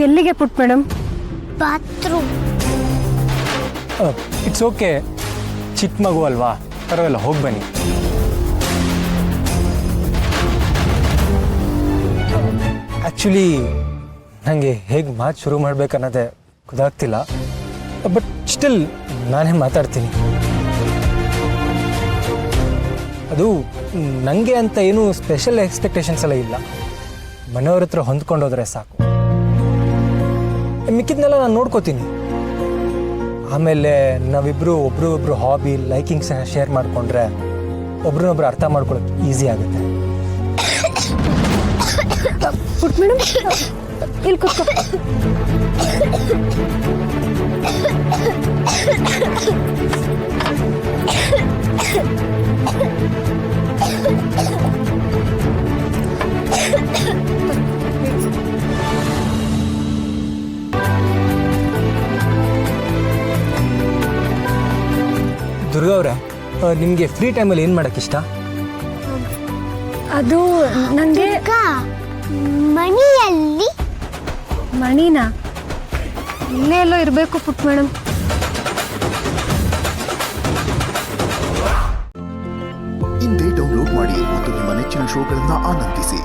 ಎಲ್ಲಿಗೆ ಪುಟ್ madam? Bathroom. It's okay, ಚಿಕ್ಕ ಮಗು ಅಲ್ವಾ, ಪರವಾಗಿಲ್ಲ, ಹೋಗಿ ಬನ್ನಿ. ಆ್ಯಕ್ಚುಲಿ ನನಗೆ ಹೇಗೆ ಮಾತು ಶುರು ಮಾಡಬೇಕನ್ನೋದೇ ಗೊತ್ತಾಗ್ತಿಲ್ಲ, ಬಟ್ ಸ್ಟಿಲ್ ನಾನೇ ಮಾತಾಡ್ತೀನಿ. ಅದು ನನಗೆ ಅಂತ ಏನು ಸ್ಪೆಷಲ್ ಎಕ್ಸ್ಪೆಕ್ಟೇಷನ್ಸ್ ಎಲ್ಲ ಇಲ್ಲ. ಮನೆಯವ್ರ ಹತ್ರ ಹೊಂದ್ಕೊಂಡೋದ್ರೆ ಸಾಕು, ಮಿಕ್ಕಿದ್ನೆಲ್ಲ ನಾನು ನೋಡ್ಕೋತೀನಿ. ಆಮೇಲೆ ನಾವಿಬ್ಬರು ಒಬ್ರು ಹಾಬಿ ಲೈಕಿಂಗ್ಸನ್ನ ಶೇರ್ ಮಾಡಿಕೊಂಡ್ರೆ ಒಬ್ರನ್ನೊಬ್ರು ಅರ್ಥ ಮಾಡ್ಕೊಳ್ಳೋಕೆ ಈಸಿ ಆಗುತ್ತೆ. ಪುಟ್ ಮೇಡಮ್ ಇಲ್ಲಿ ಕೂತ್ಕೋ. ದುರ್ಗಾ ಅವರೇ, ನಿಮಗೆ ಫ್ರೀ ಟೈಮಲ್ಲಿ ಏನು ಮಾಡೋಕ್ಕೆ ಇಷ್ಟ? ಅದು ನನಗೆ ಮಣಿಯಲ್ಲಿ ಮಣಿನಾ ಇಲ್ಲೇ ಎಲ್ಲೋ ಇರಬೇಕು ಪುಟ್ ಮೇಡಮ್. ಇಂದೇ ಡೌನ್ಲೋಡ್ ಮಾಡಿ ಮತ್ತು ನಿಮ್ಮ ನೆಚ್ಚಿನ ಶೋಗಳನ್ನು ಆನಂದಿಸಿ.